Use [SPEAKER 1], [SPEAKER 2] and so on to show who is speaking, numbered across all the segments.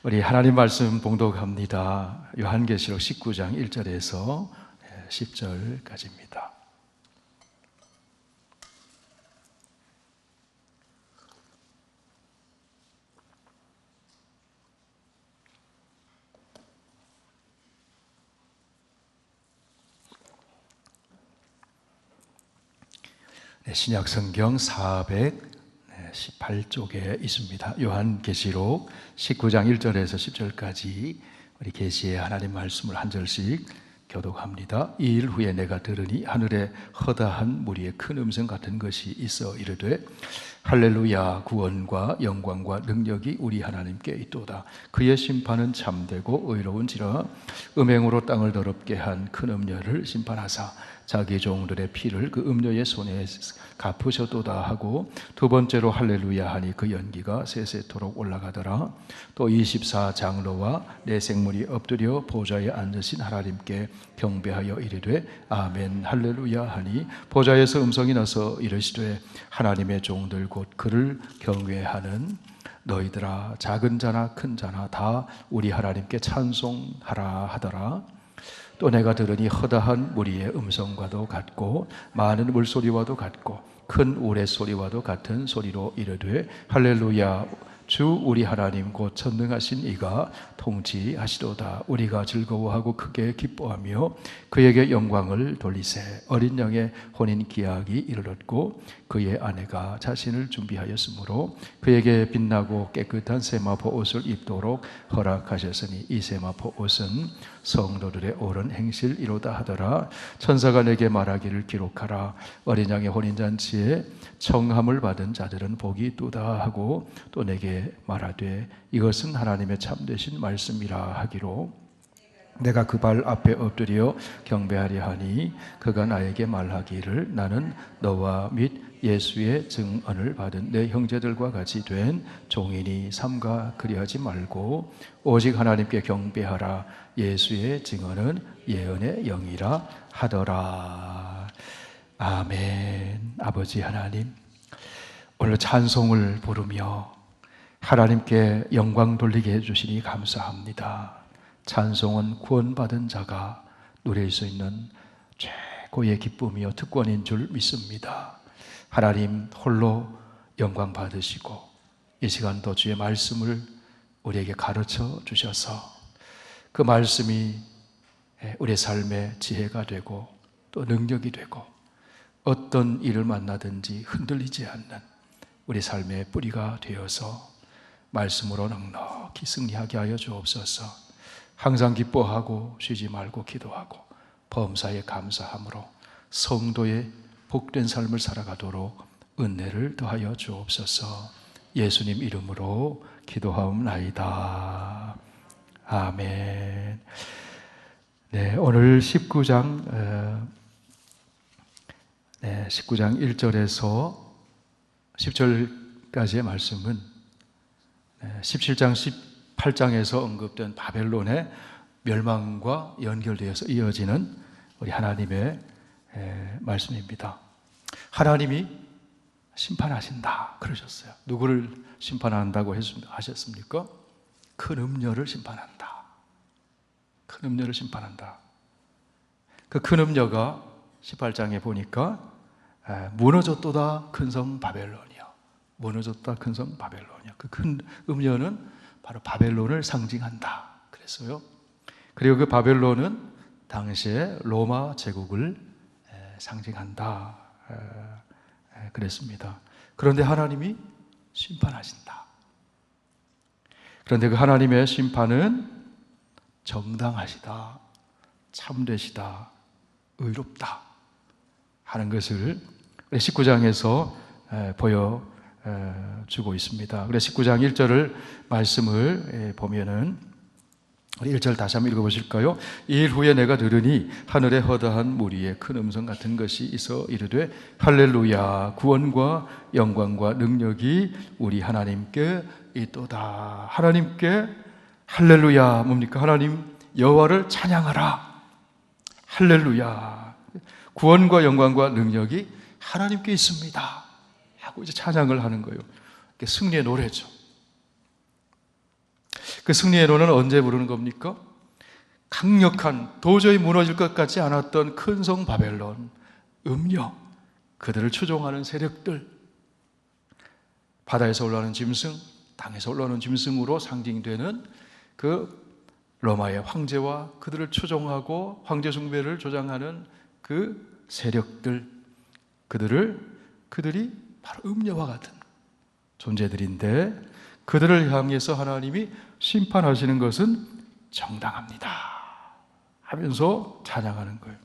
[SPEAKER 1] 우리 하나님 말씀 봉독합니다. 요한계시록 19장 1절에서 10절까지입니다. 신약성경 418쪽에 있습니다. 요한계시록 19장 1절에서 10절까지 우리 계시의 하나님 말씀을 한 절씩 교독합니다. 이 일 후에 내가 들으니 하늘에 허다한 무리의 큰 음성 같은 것이 있어 이르되 할렐루야, 구원과 영광과 능력이 우리 하나님께 있도다. 그의 심판은 참되고 의로운지라. 음행으로 땅을 더럽게 한 큰 음녀를 심판하사 자기 종들의 피를 그 음녀의 손에 갚으셨도다 하고, 두 번째로 할렐루야 하니 그 연기가 세세토록 올라가더라. 또 24장로와 네 생물이 엎드려 보좌에 앉으신 하나님께 경배하여 이르되 아멘 할렐루야 하니, 보좌에서 음성이 나서 이르시되 하나님의 종들 곧 그를 경외하는 너희들아, 작은 자나 큰 자나 다 우리 하나님께 찬송하라 하더라. 또 내가 들으니 허다한 무리의 음성과도 같고 많은 물소리와도 같고 큰 우레소리와도 같은 소리로 이르되 할렐루야, 주 우리 하나님 곧 전능하신 이가 통치하시도다. 우리가 즐거워하고 크게 기뻐하며 그에게 영광을 돌리세. 어린 양의 혼인 기약이 이르렀고 그의 아내가 자신을 준비하였으므로 그에게 빛나고 깨끗한 세마포 옷을 입도록 허락하셨으니 이 세마포 옷은 성도들의 옳은 행실이로다 하더라. 천사가 내게 말하기를 기록하라. 어린 양의 혼인잔치에 청함을 받은 자들은 복이 있도다 하고, 또 내게 말하되 이것은 하나님의 참되신 말씀이라 하기로 내가 그 발 앞에 엎드려 경배하려 하니 그가 나에게 말하기를 나는 너와 및 예수의 증언을 받은 내 형제들과 같이 된 종이니 삼가 그리하지 말고 오직 하나님께 경배하라. 예수의 증언은 예언의 영이라 하더라. 아멘. 아버지 하나님, 오늘 찬송을 부르며 하나님께 영광 돌리게 해주시니 감사합니다. 찬송은 구원받은 자가 누릴 수 있는 최고의 기쁨이요 특권인 줄 믿습니다. 하나님 홀로 영광 받으시고 이 시간도 주의 말씀을 우리에게 가르쳐 주셔서 그 말씀이 우리의 삶의 지혜가 되고 또 능력이 되고 어떤 일을 만나든지 흔들리지 않는 우리 삶의 뿌리가 되어서 말씀으로 넉넉히 승리하게 하여 주옵소서. 항상 기뻐하고 쉬지 말고 기도하고 범사에 감사함으로 성도의 복된 삶을 살아가도록 은혜를 더하여 주옵소서. 예수님 이름으로 기도하옵나이다. 아멘. 네, 오늘 19장 1절에서 10절까지의 말씀은 17장, 18장에서 언급된 바벨론의 멸망과 연결되어서 이어지는 우리 하나님의 말씀입니다. 하나님이 심판하신다 그러셨어요. 누구를 심판한다고 하셨습니까? 큰 음녀를 심판한다. 큰 음녀를 심판한다. 그 큰 음녀가 18장에 보니까 무너졌도다 큰 성 바벨론이요. 무너졌다 큰 성 바벨론이요. 그 큰 음녀는 바로 바벨론을 상징한다 그랬어요. 그리고 그 바벨론은 당시에 로마 제국을 상징한다 그랬습니다. 그런데 하나님이 심판하신다. 그런데 그 하나님의 심판은 정당하시다, 참되시다, 의롭다 하는 것을 19장에서 보여주고 있습니다. 그래서 19장 1절을 말씀을 보면은 1절 다시 한번 읽어보실까요? 이 일 후에 내가 들으니 하늘에 허다한 무리의 큰 음성 같은 것이 있어 이르되 할렐루야, 구원과 영광과 능력이 우리 하나님께 있도다. 하나님께 할렐루야 뭡니까? 하나님 여호와를 찬양하라. 할렐루야, 구원과 영광과 능력이 하나님께 있습니다 하고 이제 찬양을 하는 거예요. 승리의 노래죠. 그 승리의 노는 언제 부르는 겁니까? 강력한, 도저히 무너질 것 같지 않았던 큰 성 바벨론, 음녀, 그들을 추종하는 세력들, 바다에서 올라오는 짐승, 땅에서 올라오는 짐승으로 상징되는 그 로마의 황제와 그들을 추종하고 황제 숭배를 조장하는 그 세력들, 그들이 바로 음녀와 같은 존재들인데, 그들을 향해서 하나님이 심판하시는 것은 정당합니다 하면서 찬양하는 거예요.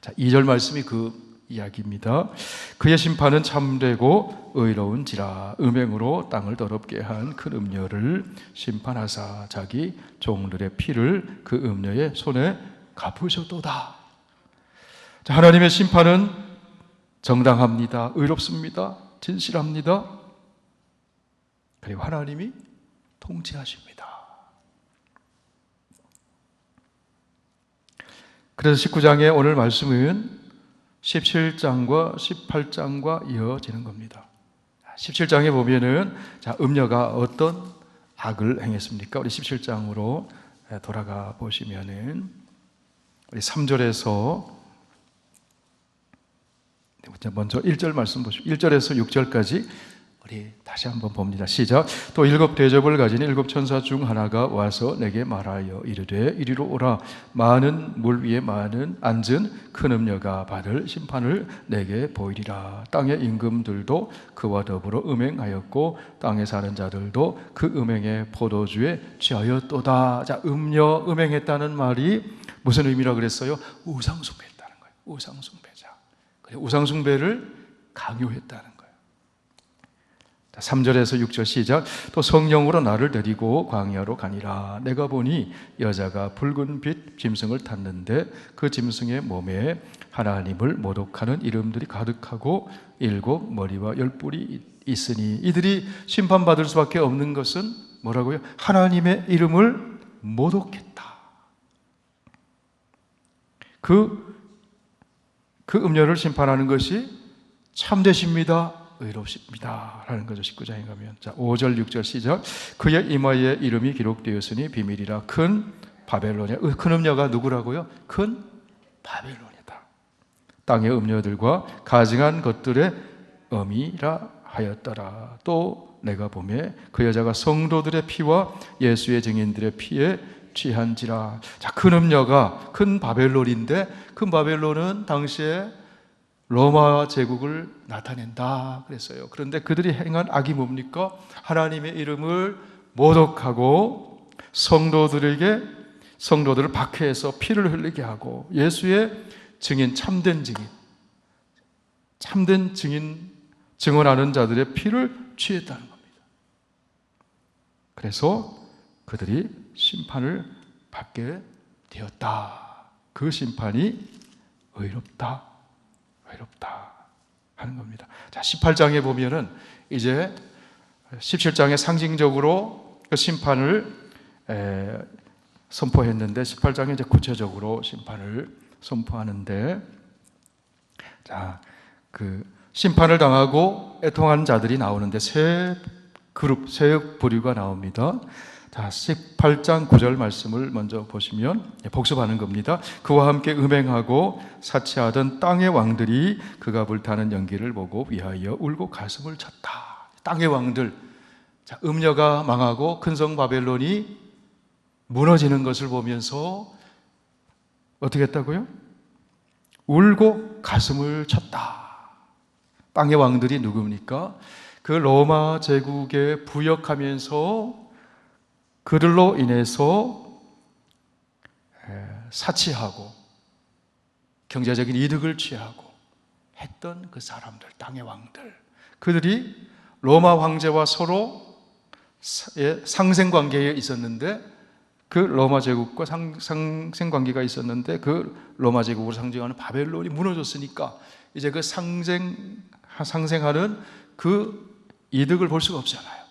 [SPEAKER 1] 자, 2절 말씀이 그 이야기입니다. 그의 심판은 참되고 의로운지라 음행으로 땅을 더럽게 한 큰 음녀를 심판하사 자기 종들의 피를 그 음녀의 손에 갚으셨도다. 자, 하나님의 심판은 정당합니다. 의롭습니다. 진실합니다. 그리고 하나님이 통치하십니다. 그래서 19장의 오늘 말씀은 17장과 18장과 이어지는 겁니다. 17장에 보면은, 자, 음녀가 어떤 악을 행했습니까? 우리 17장으로 돌아가 보시면은, 우리 3절에서, 먼저 1절 말씀 보시죠. 1절에서 6절까지 우리 다시 한번 봅니다. 시작. 또 7 대접을 가진 7 천사 중 하나가 와서 내게 말하여 이르되 이리로 오라. 많은 물 위에 앉은 큰 음녀가 받을 심판을 내게 보이리라. 땅의 임금들도 그와 더불어 음행하였고 땅에 사는 자들도 그 음행의 포도주에 취하였도다. 자, 음행했다는 말이 무슨 의미라 그랬어요? 우상숭배했다는 거예요. 우상숭배자. 우상숭배를 강요했다는 거예요. 3절에서 6절 시작. 또 성령으로 나를 데리고 광야로 가니라. 내가 보니 여자가 붉은 빛 짐승을 탔는데 그 짐승의 몸에 하나님을 모독하는 이름들이 가득하고 7 머리와 10 뿔이 있으니, 이들이 심판받을 수밖에 없는 것은 뭐라고요? 하나님의 이름을 모독했다. 그 음녀를 심판하는 것이 참되십니다, 의롭습니다 라는 거죠. 19장에 가면. 자, 5절 6절 시작. 그의 이마에 이름이 기록되었으니 비밀이라. 큰 바벨론이야. 큰 음녀가 누구라고요? 큰 바벨론이다. 땅의 음녀들과 가증한 것들의 어미라 하였더라. 또 내가 보매 그 여자가 성도들의 피와 예수의 증인들의 피에 취한지라. 자, 큰 음녀가 큰 바벨론인데, 큰 바벨론은 당시에 로마 제국을 나타낸다 그랬어요. 그런데 그들이 행한 악이 뭡니까? 하나님의 이름을 모독하고 성도들을 박해해서 피를 흘리게 하고 예수의 증인, 참된 증인 증언하는 자들의 피를 취했다는 겁니다. 그래서 그들이 심판을 받게 되었다. 그 심판이 의롭다 하는 겁니다. 자, 18장에 보면은 이제 17장에 상징적으로 그 심판을 선포했는데 18장에 이제 구체적으로 심판을 선포하는데, 자, 그 심판을 당하고 애통한 자들이 나오는데 세 부류가 나옵니다. 자, 18장 9절 말씀을 먼저 보시면 복습하는 겁니다. 그와 함께 음행하고 사치하던 땅의 왕들이 그가 불타는 연기를 보고 위하여 울고 가슴을 쳤다. 땅의 왕들, 자, 음녀가 망하고 큰 성 바벨론이 무너지는 것을 보면서 어떻게 했다고요? 울고 가슴을 쳤다. 땅의 왕들이 누굽니까? 그 로마 제국에 부역하면서 그들로 인해서 사치하고 경제적인 이득을 취하고 했던 그 사람들, 땅의 왕들, 그들이 로마 황제와 서로 상생관계에 있었는데, 그 로마 제국과 상생관계가 있었는데 그 로마 제국을 상징하는 바벨론이 무너졌으니까 이제 그 상생하는 그 이득을 볼 수가 없잖아요.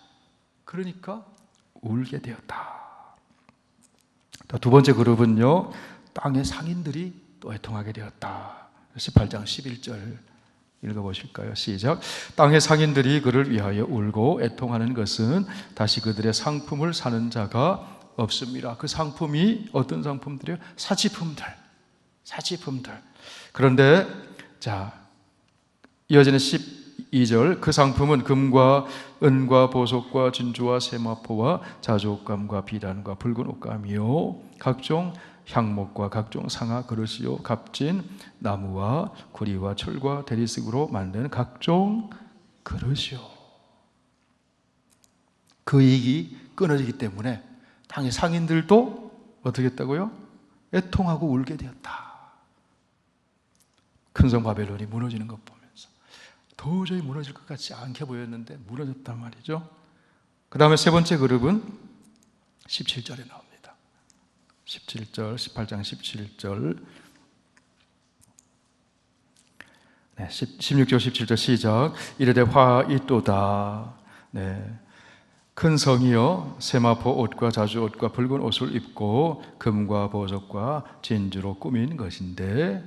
[SPEAKER 1] 그러니까 울게 되었다. 두 번째 그룹은요, 땅의 상인들이 또 애통하게 되었다. 18장 11절 읽어보실까요? 시작. 땅의 상인들이 그를 위하여 울고 애통하는 것은 다시 그들의 상품을 사는 자가 없습니다. 그 상품이 어떤 상품들이요? 사치품들. 그런데 자, 이어지는 12절, 그 상품은 금과 은과 보석과 진주와 세마포와 자주옷감과 비단과 붉은 옷감이요 각종 향목과 각종 상아 그릇이요 값진 나무와 구리와 철과 대리석으로 만든 각종 그릇이요. 그 이익이 끊어지기 때문에 당의 상인들도 어떻게 했다고요? 애통하고 울게 되었다. 큰 성 바벨론이 무너지는 것 보면서 도저히 무너질 것 같지 않게 보였는데 무너졌단 말이죠. 그 다음에 세 번째 그룹은 17절에 나옵니다. 17절, 18장 17절, 16절 17절 시작. 이르되 화이또다. 큰 성이여 세마포 옷과 자주옷과 붉은 옷을 입고 금과 보석과 진주로 꾸민 것인데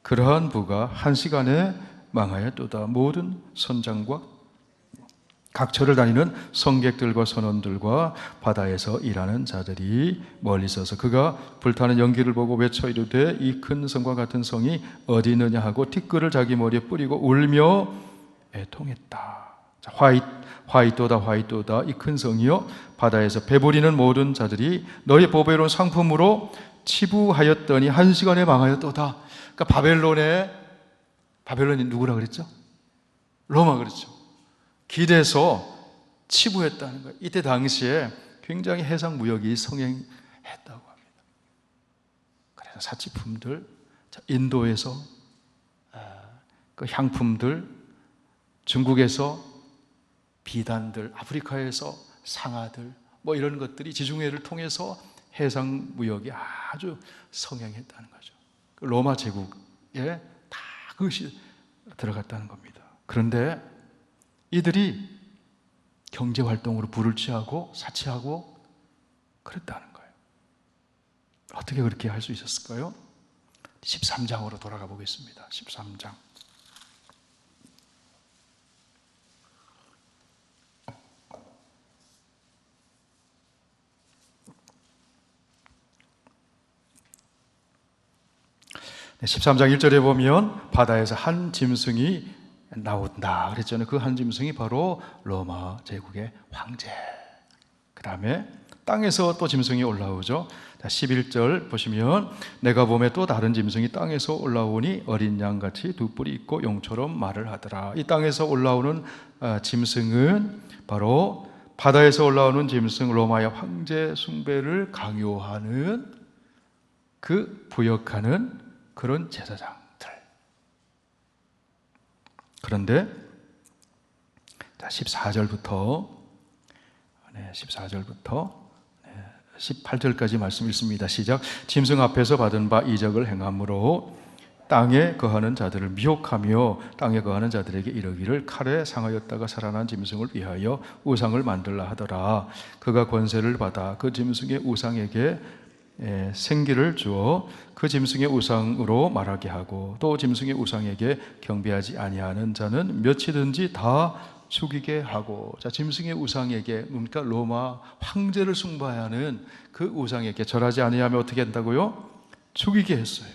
[SPEAKER 1] 그러한 부가 한 시간에 망하였도다. 모든 선장과 각처를 다니는 성객들과 선원들과 바다에서 일하는 자들이 멀리 서서 그가 불타는 연기를 보고 외쳐 이르되 이 큰 성과 같은 성이 어디 있느냐 하고 티끌을 자기 머리에 뿌리고 울며 애통했다. 화이또다 이 큰 성이여 바다에서 배부리는 모든 자들이 너희 보배로운 상품으로 치부하였더니 한 시간에 망하였도다. 그러니까 바벨론이 누구라 그랬죠? 로마 그랬죠. 길에서 치부했다는 거예요. 이때 당시에 굉장히 해상 무역이 성행했다고 합니다. 그래서 사치품들, 인도에서 그 향품들, 중국에서 비단들, 아프리카에서 상아들, 뭐 이런 것들이 지중해를 통해서 해상 무역이 아주 성행했다는 거죠. 로마 제국에 다 그것이 들어갔다는 겁니다. 그런데 이들이 경제활동으로 부를 취하고 사치하고 그랬다는 거예요. 어떻게 그렇게 할 수 있었을까요? 13장으로 돌아가 보겠습니다. 13장. 네, 13장 1절에 보면 바다에서 한 짐승이 나온다 그랬잖아요. 그 한 짐승이 바로 로마 제국의 황제. 그 다음에 땅에서 또 짐승이 올라오죠. 11절 보시면 내가 봄에 또 다른 짐승이 땅에서 올라오니 어린 양같이 두 뿔이 있고 용처럼 말을 하더라. 이 땅에서 올라오는 짐승은 바로 바다에서 올라오는 짐승, 로마의 황제 숭배를 강요하는 그 부역하는 그런 제사장. 그런데 14절부터 18절까지 말씀 읽습니다. 시작. 짐승 앞에서 받은 바 이적을 행함으로 땅에 거하는 자들을 미혹하며 땅에 거하는 자들에게 이르기를 칼에 상하였다가 살아난 짐승을 위하여 우상을 만들라 하더라. 그가 권세를 받아 그 짐승의 우상에게 생기를 주어 그 짐승의 우상으로 말하게 하고 또 짐승의 우상에게 경배하지 아니하는 자는 몇이든지 다 죽이게 하고. 자, 짐승의 우상에게, 그러니까 로마 황제를 숭배하는 그 우상에게 절하지 아니하면 어떻게 한다고요? 죽이게 했어요.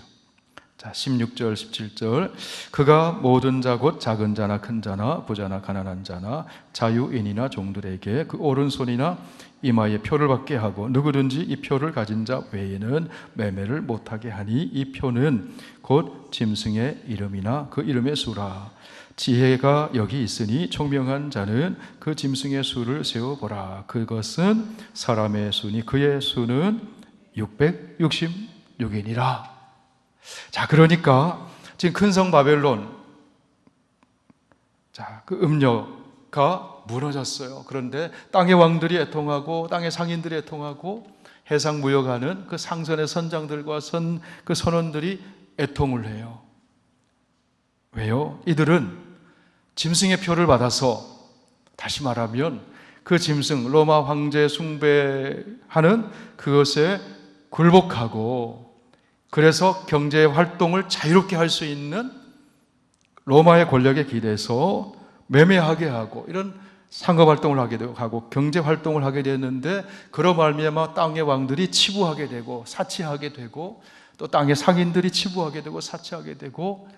[SPEAKER 1] 자, 16절 17절 그가 모든 자 곧 작은 자나 큰 자나 부자나 가난한 자나 자유인이나 종들에게 그 오른손이나 이마에 표를 받게 하고 누구든지 이 표를 가진 자 외에는 매매를 못하게 하니 이 표는 곧 짐승의 이름이나 그 이름의 수라. 지혜가 여기 있으니 총명한 자는 그 짐승의 수를 세어보라. 그것은 사람의 수니 그의 수는 666이니라. 자, 그러니까 지금 큰 성 바벨론, 자, 그 음녀가 무너졌어요. 그런데 땅의 왕들이 애통하고 땅의 상인들이 애통하고 해상 무역하는 그 상선의 선장들과 그 선원들이 애통을 해요. 왜요? 이들은 짐승의 표를 받아서, 다시 말하면 그 짐승, 로마 황제 숭배하는 그것에 굴복하고, 그래서 경제 활동을 자유롭게 할 수 있는 로마의 권력에 기대서 매매하게 하고 이런 상업활동을 하게 되고 경제활동을 하게 되었는데, 그로 말미암아 땅의 왕들이 치부하게 되고 사치하게 되고, 또 땅의 상인들이 치부하게 되고 사치하게 되고,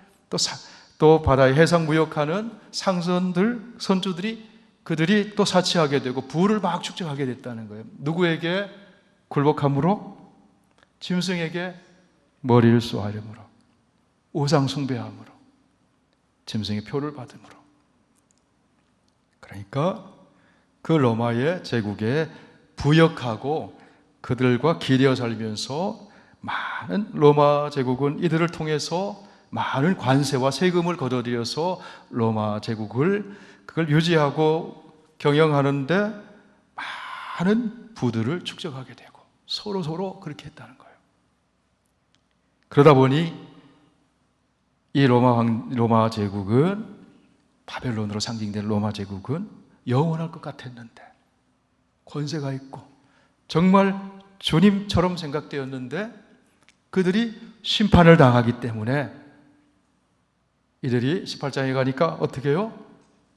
[SPEAKER 1] 또 바다에 해상 무역하는 선주들이 그들이 또 사치하게 되고 부를 막 축적하게 됐다는 거예요. 누구에게 굴복함으로? 짐승에게 머리를 쏘아려므로, 우상 숭배함으로, 짐승의 표를 받음으로. 그러니까 그 로마의 제국에 부역하고 그들과 기대어 살면서 많은 로마 제국은 이들을 통해서 많은 관세와 세금을 걷어들여서 로마 제국을 그걸 유지하고 경영하는데 많은 부들을 축적하게 되고 서로 그렇게 했다는 거예요. 그러다 보니 이 로마 제국은, 바벨론으로 상징된 로마 제국은 영원할 것 같았는데, 권세가 있고 정말 주님처럼 생각되었는데, 그들이 심판을 당하기 때문에 이들이 18장에 가니까 어떻게 해요?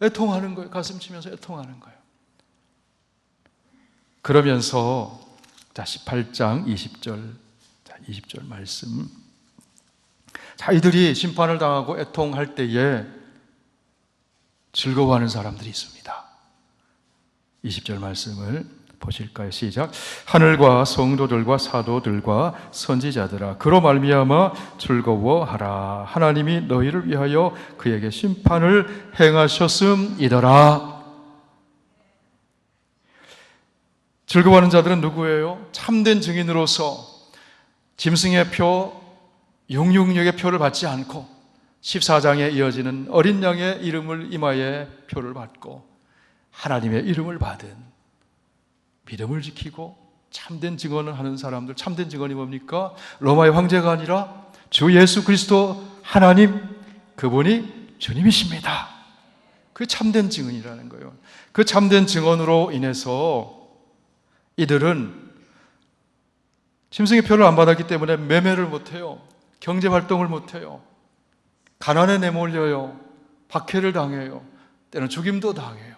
[SPEAKER 1] 애통하는 거예요. 가슴 치면서 애통하는 거예요. 그러면서 18장 20절 말씀, 이들이 심판을 당하고 애통할 때에 즐거워하는 사람들이 있습니다. 20절 말씀을 보실까요? 시작. 하늘과 성도들과 사도들과 선지자들아, 그로 말미암아 즐거워하라. 하나님이 너희를 위하여 그에게 심판을 행하셨음이더라. 즐거워하는 자들은 누구예요? 참된 증인으로서 짐승의 표, 666의 표를 받지 않고 14장에 이어지는 어린 양의 이름을 이마에 표를 받고 하나님의 이름을 받은, 믿음을 지키고 참된 증언을 하는 사람들. 참된 증언이 뭡니까? 로마의 황제가 아니라 주 예수 그리스도 하나님, 그분이 주님이십니다. 그게 참된 증언이라는 거예요. 그 참된 증언으로 인해서 이들은 짐승의 표를 안 받았기 때문에 매매를 못해요. 경제활동을 못해요. 가난에 내몰려요. 박해를 당해요. 때로는 죽임도 당해요.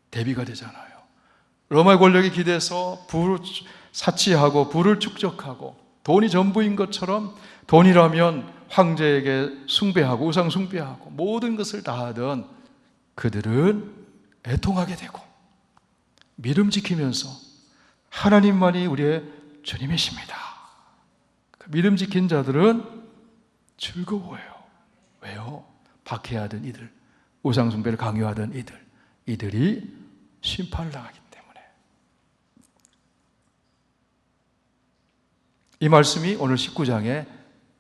[SPEAKER 1] 대비가 되잖아요. 로마의 권력에 기대서 부를 사치하고 부를 축적하고 돈이 전부인 것처럼 돈이라면 황제에게 숭배하고 우상 숭배하고 모든 것을 다 하던 그들은 애통하게 되고 믿음 지키면서 하나님만이 우리의 주님이십니다. 그 믿음 지킨 자들은 즐거워해요. 왜요? 박해하던 이들, 우상 숭배를 강요하던 이들이 심판을 당하기 때문에. 이 말씀이 오늘 19장에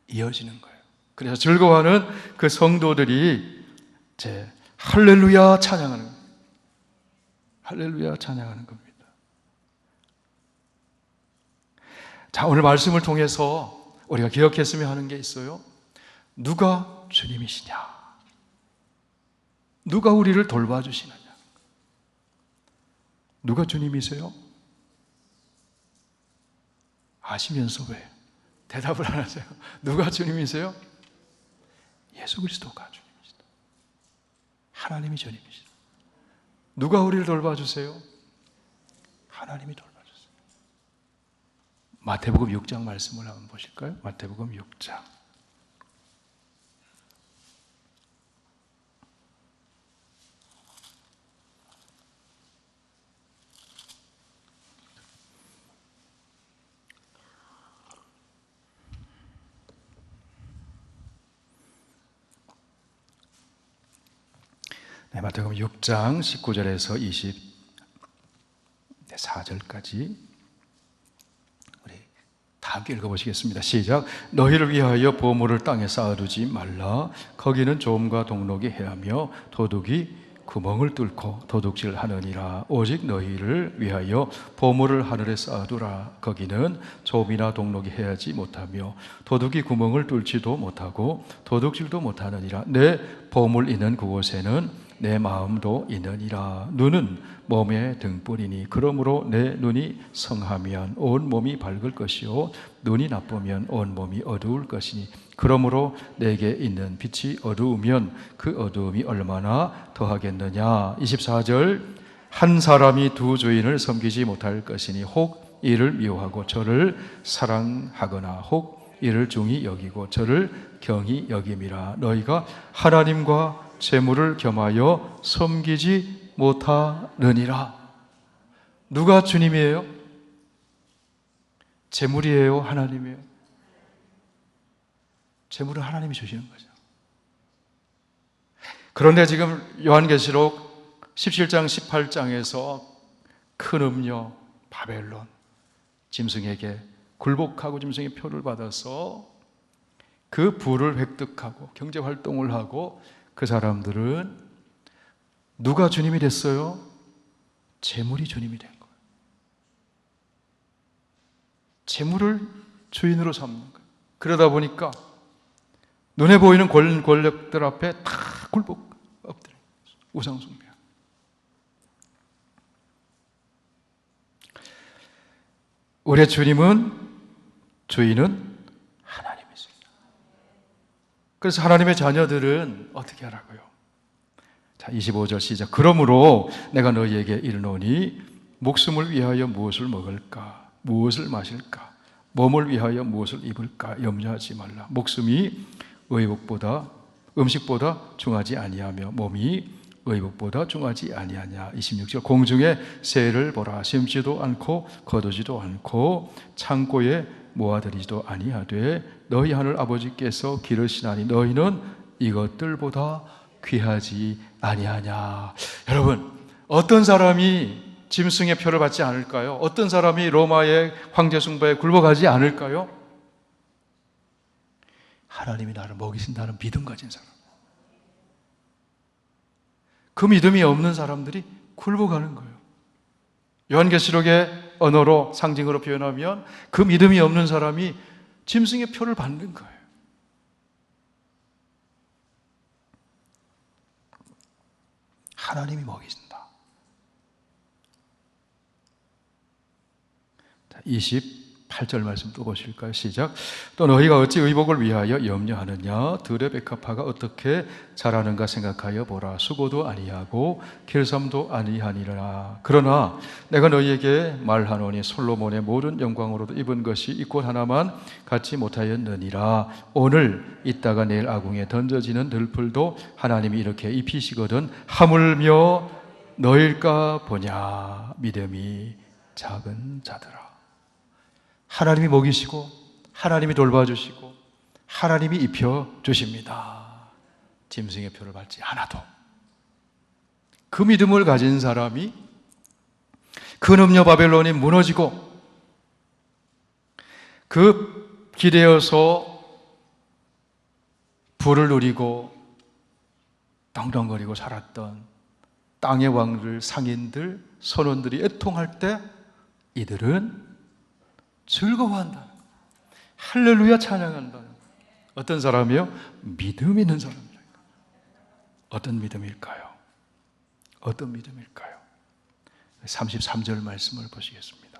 [SPEAKER 1] 이어지는 거예요. 그래서 즐거워하는 그 성도들이 이제 할렐루야 찬양하는 겁니다. 할렐루야 찬양하는 겁니다. 자, 오늘 말씀을 통해서 우리가 기억했으면 하는 게 있어요. 누가 주님이시냐? 누가 우리를 돌봐주시느냐? 누가 주님이세요? 아시면서 왜 대답을 안 하세요? 누가 주님이세요? 예수 그리스도가 주님이시다. 하나님이 주님이시다. 누가 우리를 돌봐주세요? 하나님이 돌봐주세요. 마태복음 6장 말씀을 한번 보실까요? 마태복음 6장. 네, 마태복음 6장 19절에서 24절까지 우리 다 함께 읽어보시겠습니다. 시작. 너희를 위하여 보물을 땅에 쌓아두지 말라. 거기는 조음과 동록이 해하며 도둑이 구멍을 뚫고 도둑질하느니라. 오직 너희를 위하여 보물을 하늘에 쌓아두라. 거기는 조음이나 동록이 해하지 못하며 도둑이 구멍을 뚫지도 못하고 도둑질도 못하느니라. 내 보물 있는 그곳에는 내 마음도 있느니라. 눈은 몸의 등불이니 그러므로 내 눈이 성하면 온 몸이 밝을 것이요 눈이 나쁘면 온 몸이 어두울 것이니 그러므로 내게 있는 빛이 어두우면 그 어두움이 얼마나 더하겠느냐. 24절, 한 사람이 두 주인을 섬기지 못할 것이니 혹 이를 미워하고 저를 사랑하거나 혹 이를 중히 여기고 저를 경히 여김이라. 너희가 하나님과 재물을 겸하여 섬기지 못하느니라. 누가 주님이에요? 재물이에요? 하나님이에요? 재물은 하나님이 주시는 거죠. 그런데 지금 요한계시록 17장 18장에서 큰 음녀 바벨론 짐승에게 굴복하고 짐승의 표를 받아서 그 부를 획득하고 경제활동을 하고 그 사람들은 누가 주님이 됐어요? 재물이 주님이 된 거예요. 재물을 주인으로 삼는 거예요. 그러다 보니까 눈에 보이는 권력들 앞에 다 굴복 엎드려 우상 숭배. 우리의 주님은 주인은 하나님이십니다. 그래서 하나님의 자녀들은 어떻게 하라고요? 자, 25절 시작. 그러므로 내가 너희에게 이르노니 목숨을 위하여 무엇을 먹을까? 무엇을 마실까? 몸을 위하여 무엇을 입을까? 염려하지 말라. 목숨이 의복보다 음식보다 중하지 아니하며 몸이 의복보다 중하지 아니하냐. 26절, 공중의 새를 보라. 심지도 않고 거두지도 않고 창고에 모아들이지도 아니하되 너희 하늘 아버지께서 기르시나니 너희는 이것들보다 귀하지 아니하냐. 여러분, 어떤 사람이 짐승의 표를 받지 않을까요? 어떤 사람이 로마의 황제 숭배에 굴복하지 않을까요? 하나님이 나를 먹이신다는 믿음 가진 사람. 그 믿음이 없는 사람들이 굴복하는 거예요. 요한계시록의 언어로 상징으로 표현하면 그 믿음이 없는 사람이 짐승의 표를 받는 거예요. 하나님이 먹이신다. 28절 말씀 또 보실까요? 시작. 또 너희가 어찌 의복을 위하여 염려하느냐? 들의 백합화가 어떻게 자라는가 생각하여 보라. 수고도 아니하고 길쌈도 아니하니라. 그러나 내가 너희에게 말하노니 솔로몬의 모든 영광으로도 입은 것이 이 꽃 하나만 갖지 못하였느니라. 오늘 있다가 내일 아궁에 던져지는 들풀도 하나님이 이렇게 입히시거든 하물며 너일까 보냐. 믿음이 작은 자들아. 하나님이 먹이시고 하나님이 돌봐주시고 하나님이 입혀주십니다. 짐승의 표를 받지 않아도. 그 믿음을 가진 사람이 큰 음녀 바벨론이 무너지고 그 기대어서 부를 누리고 덩덩거리고 살았던 땅의 왕들, 상인들, 선원들이 애통할 때 이들은 즐거워한다. 할렐루야 찬양한다. 어떤 사람이요? 믿음 있는 사람이라니까. 어떤 믿음일까요? 어떤 믿음일까요? 33절 말씀을 보시겠습니다.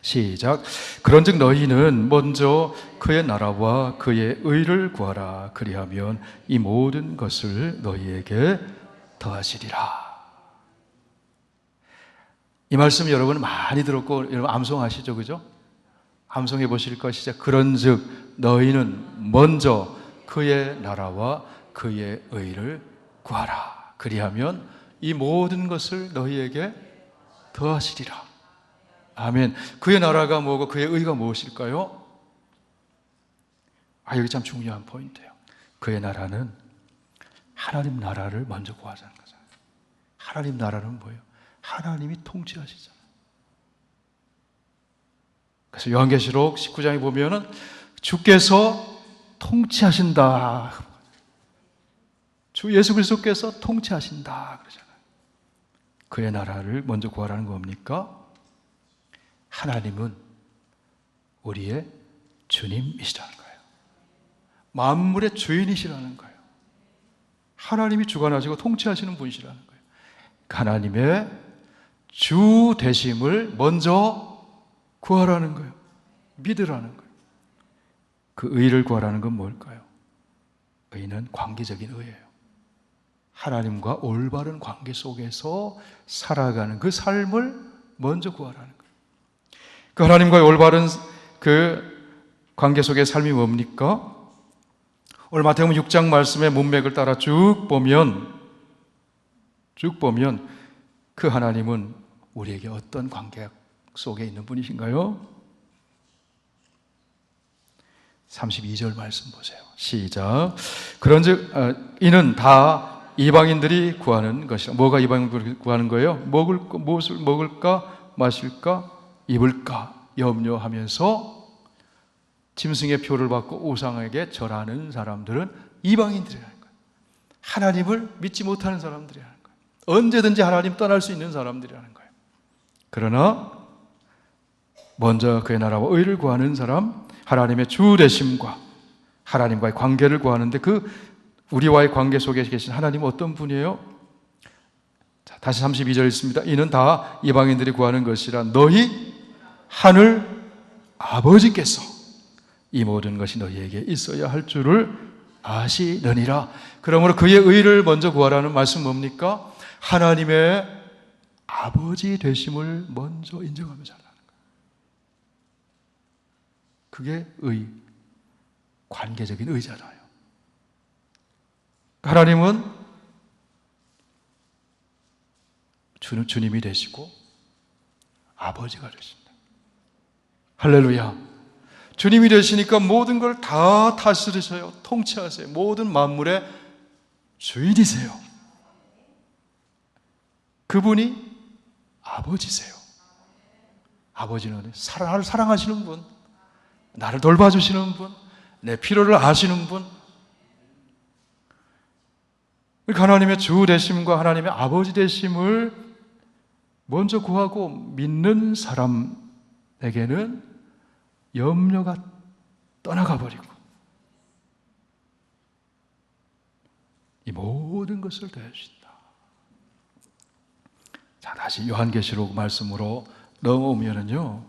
[SPEAKER 1] 시작. 그런즉 너희는 먼저 그의 나라와 그의 의를 구하라. 그리하면 이 모든 것을 너희에게 더하시리라. 이 말씀 여러분 많이 들었고 여러분 암송하시죠, 그죠? 암송해 보실 것이죠. 그런즉 너희는 먼저 그의 나라와 그의 의를 구하라. 그리하면 이 모든 것을 너희에게 더하시리라. 아멘. 그의 나라가 뭐고 그의 의가 무엇일까요? 여기 참 중요한 포인트예요. 그의 나라는 하나님 나라를 먼저 구하자는 거잖아요. 하나님 나라는 뭐예요? 하나님이 통치하시잖아요. 그래서 요한계시록 19장에 보면은 주께서 통치하신다. 주 예수 그리스도께서 통치하신다 그러잖아요. 그의 나라를 먼저 구하라는 거 뭡니까? 하나님은 우리의 주님이시라는 거예요. 만물의 주인이시라는 거예요. 하나님이 주관하시고 통치하시는 분이시라는 거예요. 하나님의 주 되심을 먼저 구하라는 거예요. 믿으라는 거예요. 그 의를 구하라는 건 뭘까요? 의는 관계적인 의예요. 하나님과 올바른 관계 속에서 살아가는 그 삶을 먼저 구하라는 거예요. 그 하나님과의 올바른 그 관계 속의 삶이 뭡니까? 오늘 마태복음 6장 말씀의 문맥을 따라 쭉 보면 그 하나님은 우리에게 어떤 관계 속에 있는 분이신가요? 32절 말씀 보세요. 시작. 그런즉 이는 다 이방인들이 구하는 것이라. 뭐가 이방인들이 구하는 거예요? 무엇을 먹을까, 마실까, 입을까 염려하면서 짐승의 표를 받고 우상에게 절하는 사람들은 이방인들이라는 거예요. 하나님을 믿지 못하는 사람들이라는 거예요. 언제든지 하나님 떠날 수 있는 사람들이라는 거예요. 그러나 먼저 그의 나라와 의를 구하는 사람, 하나님의 주 되심과 하나님과의 관계를 구하는데 그 우리와의 관계 속에 계신 하나님은 어떤 분이에요? 자, 다시 32절 있습니다. 이는 다 이방인들이 구하는 것이라 너희 하늘 아버지께서 이 모든 것이 너희에게 있어야 할 줄을 아시느니라. 그러므로 그의 의를 먼저 구하라는 말씀 뭡니까? 하나님의 아버지 되심을 먼저 인정하면서 하라는 거예요. 그게 의, 관계적인 의잖아요. 하나님은 주님이 되시고 아버지가 되신다. 할렐루야. 주님이 되시니까 모든 걸 다 다스리세요. 통치하세요. 모든 만물의 주인이세요. 그분이 아버지세요. 아버지는 나를 사랑하시는 분, 나를 돌봐주시는 분, 내 필요를 아시는 분. 하나님의 주 되심과 하나님의 아버지 되심을 먼저 구하고 믿는 사람에게는 염려가 떠나가 버리고 이 모든 것을 더해주신다. 자, 다시 요한계시록 말씀으로 넘어오면은요,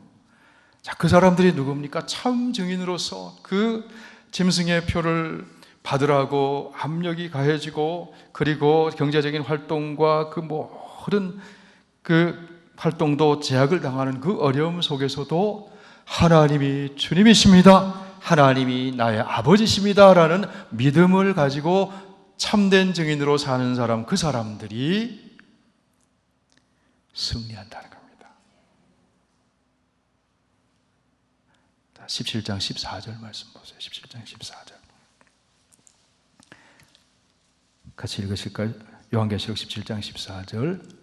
[SPEAKER 1] 자, 그 사람들이 누굽니까? 참 증인으로서 그 짐승의 표를 받으라고 압력이 가해지고, 그리고 경제적인 활동과 그 모든 그 활동도 제약을 당하는 그 어려움 속에서도 하나님이 주님이십니다, 하나님이 나의 아버지십니다 라는 믿음을 가지고 참된 증인으로 사는 사람, 그 사람들이 승리한다는 겁니다. 17장 14절 말씀 보세요. 17장 14절 같이 읽으실까요? 요한계시록 17장 14절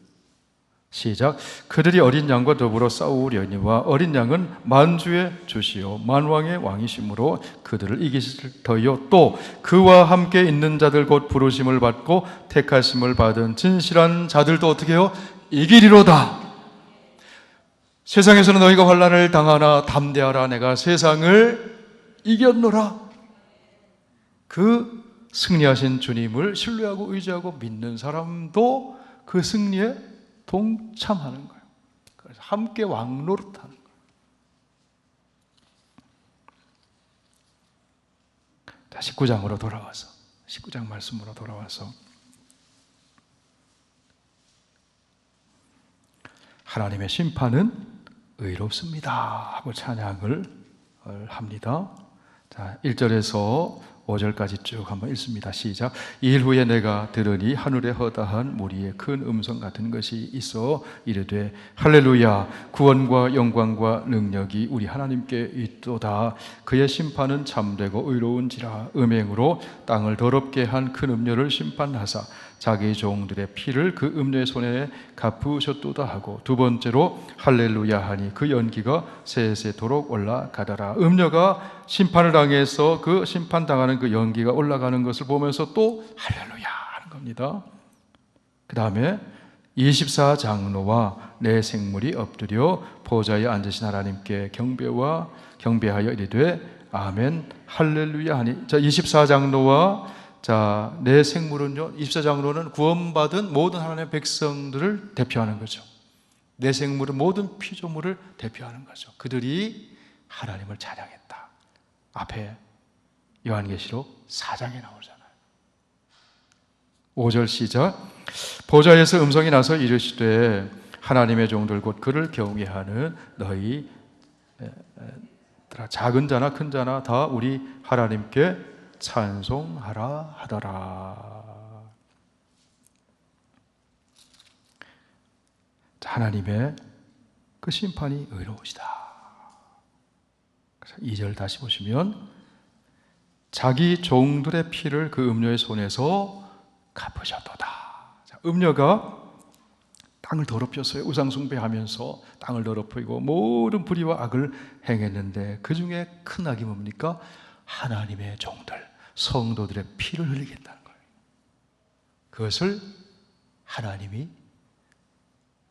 [SPEAKER 1] 시작. 그들이 어린 양과 더불어 싸우려니와 어린 양은 만주의 주시요 만왕의 왕이시므로 그들을 이기실 터이요 또 그와 함께 있는 자들 곧 부르심을 받고 택하심을 받은 진실한 자들도 어떻게 해요? 이기리로다. 세상에서는 너희가 환난을 당하나 담대하라, 내가 세상을 이겼노라. 그 승리하신 주님을 신뢰하고 의지하고 믿는 사람도 그 승리에 동참하는 거예요. 그래서 함께 왕노릇하는 거예요. 자, 19장으로 돌아와서 19장 말씀으로 돌아와서 하나님의 심판은 의롭습니다 하고 찬양을 합니다. 자, 1절에서 5절까지 쭉 한번 읽습니다. 시작. 이 일 후에 내가 들으니 하늘에 허다한 무리의 큰 음성 같은 것이 있어 이르되 할렐루야, 구원과 영광과 능력이 우리 하나님께 있도다. 그의 심판은 참되고 의로운지라. 음행으로 땅을 더럽게 한 큰 음녀를 심판하사 자기 종들의 피를 그 음녀의 손에 갚으셨도다 하고, 두 번째로 할렐루야 하니 그 연기가 세세토록 올라가더라. 음녀가 심판을 당해서 그 심판당하는 그 연기가 올라가는 것을 보면서 또 할렐루야 하는 겁니다. 그 다음에 24장로와 내 생물이 엎드려 보좌에 앉으신 하나님께 경배하여 이르되 아멘 할렐루야 하니. 자, 24장로와 자, 내 생물은요, 24장로는 구원받은 모든 하나님의 백성들을 대표하는 거죠. 내 생물은 모든 피조물을 대표하는 거죠. 그들이 하나님을 찬양했다. 앞에 요한계시록 4장에 나오잖아요. 5절 시작. 보좌에서 음성이 나서 이르시되 하나님의 종들 곧 그를 경외하는 너희 작은 자나 큰 자나 다 우리 하나님께 찬송하라 하더라. 하나님의 그 심판이 의로우시다. 그래서 2절 다시 보시면 자기 종들의 피를 그 음녀의 손에서 갚으셨도다. 음녀가 땅을 더럽혔어요. 우상 숭배하면서 땅을 더럽히고 모든 불의와 악을 행했는데 그 중에 큰 악이 뭡니까? 하나님의 종들, 성도들의 피를 흘리겠다는 거예요. 그것을 하나님이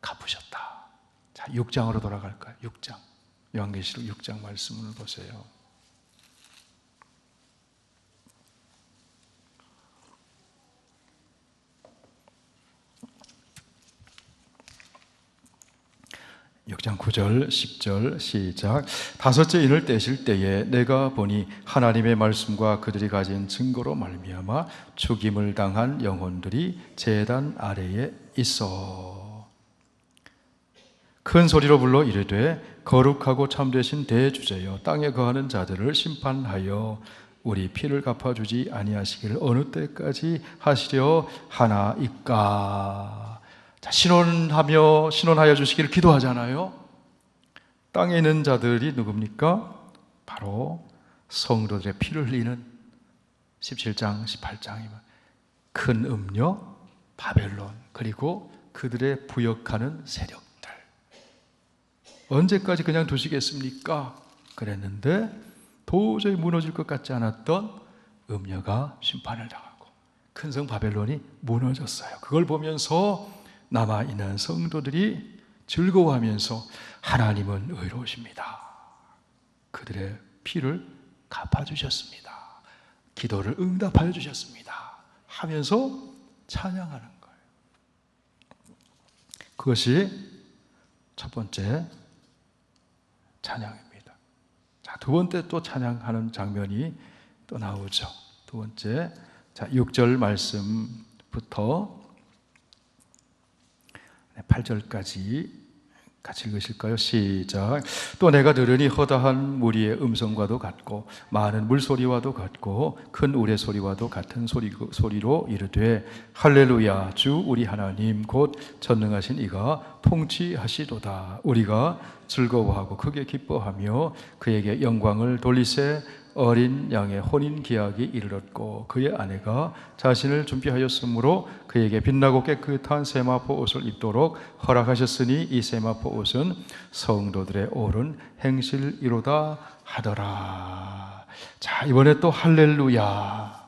[SPEAKER 1] 갚으셨다. 자, 6장으로 돌아갈까요? 6장. 요한계시록 6장 말씀을 보세요. 육 장 9절 10절 시작. 다섯째 인을 떼실 때에 내가 보니 하나님의 말씀과 그들이 가진 증거로 말미암아 죽임을 당한 영혼들이 제단 아래에 있어 큰 소리로 불러 이르되 거룩하고 참되신 대주제여 땅에 거하는 자들을 심판하여 우리 피를 갚아주지 아니하시기를 어느 때까지 하시려 하나이까. 자, 신원하여 주시기를 기도하잖아요. 땅에 있는 자들이 누굽니까? 바로 성도들의 피를 흘리는 17장 18장이면 큰 음녀 바벨론 그리고 그들의 부역하는 세력들. 언제까지 그냥 두시겠습니까? 그랬는데 도저히 무너질 것 같지 않았던 음녀가 심판을 당하고 큰 성 바벨론이 무너졌어요. 그걸 보면서 남아있는 성도들이 즐거워하면서 하나님은 의로우십니다. 그들의 피를 갚아주셨습니다. 기도를 응답하여 주셨습니다. 하면서 찬양하는 거예요. 그것이 첫 번째 찬양입니다. 자, 두 번째 또 찬양하는 장면이 또 나오죠. 두 번째, 자, 6절 말씀부터 8절까지 같이 읽으실까요? 시작. 또 내가 들으니 허다한 무리의 음성과도 같고 많은 물소리와도 같고 큰 우레소리와도 같은 소리로 이르되 할렐루야 주 우리 하나님 곧 전능하신 이가 통치하시도다. 우리가 즐거워하고 크게 기뻐하며 그에게 영광을 돌리세. 어린 양의 혼인 기약이 이르렀고 그의 아내가 자신을 준비하였으므로 그에게 빛나고 깨끗한 세마포 옷을 입도록 허락하셨으니 이 세마포 옷은 성도들의 옳은 행실이로다 하더라. 자, 이번에 또 할렐루야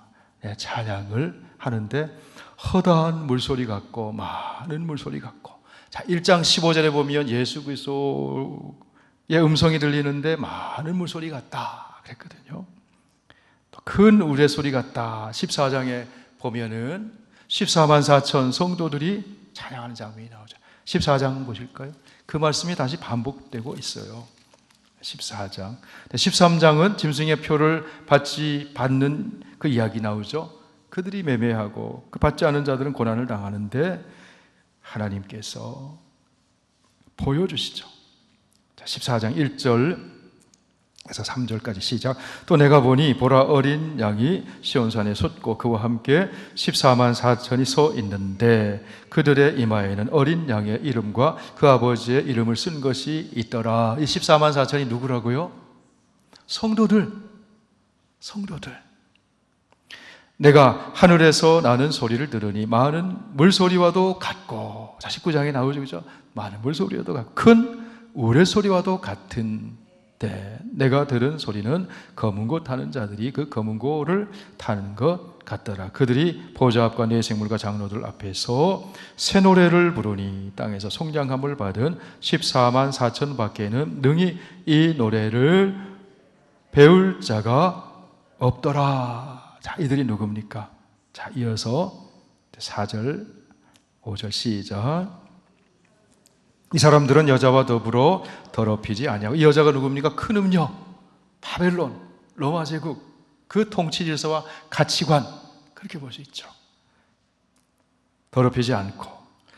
[SPEAKER 1] 찬양을 하는데 허다한 물소리 같고 많은 물소리 같고, 자, 1장 15절에 보면 예수 그리스도의 음성이 들리는데 많은 물소리 같다 그랬거든요. 또 큰 우레소리 같다. 14장에 보면은 14만 4천 성도들이 찬양하는 장면이 나오죠. 14장 보실까요? 그 말씀이 다시 반복되고 있어요. 14장. 13장은 짐승의 표를 받는 그 이야기 나오죠. 그들이 매매하고 그 받지 않은 자들은 고난을 당하는데 하나님께서 보여주시죠. 14장 1절에서 3절까지 시작. 또 내가 보니 보라 어린 양이 시온산에 섰고 그와 함께 14만 4천이 서 있는데 그들의 이마에는 어린 양의 이름과 그 아버지의 이름을 쓴 것이 있더라. 이 14만 4천이 누구라고요? 성도들. 내가 하늘에서 나는 소리를 들으니 많은 물소리와도 같고, 자 19장에 나오죠, 그죠? 많은 물소리와도 같고 큰 우레소리와도 같은데 내가 들은 소리는 검은 고 타는 자들이 그 검은 고를 타는 것 같더라. 그들이 보좌 앞과 네 생물과 장로들 앞에서 새 노래를 부르니 땅에서 송장함을 받은 14만 4천 밖에는 능히 이 노래를 배울 자가 없더라. 자, 이들이 누굽니까? 자, 이어서 4절 5절 시작. 이 사람들은 여자와 더불어 더럽히지 아니하고, 이 여자가 누굽니까? 큰 음녀 바벨론, 로마 제국, 그 통치 질서와 가치관, 그렇게 볼 수 있죠. 더럽히지 않고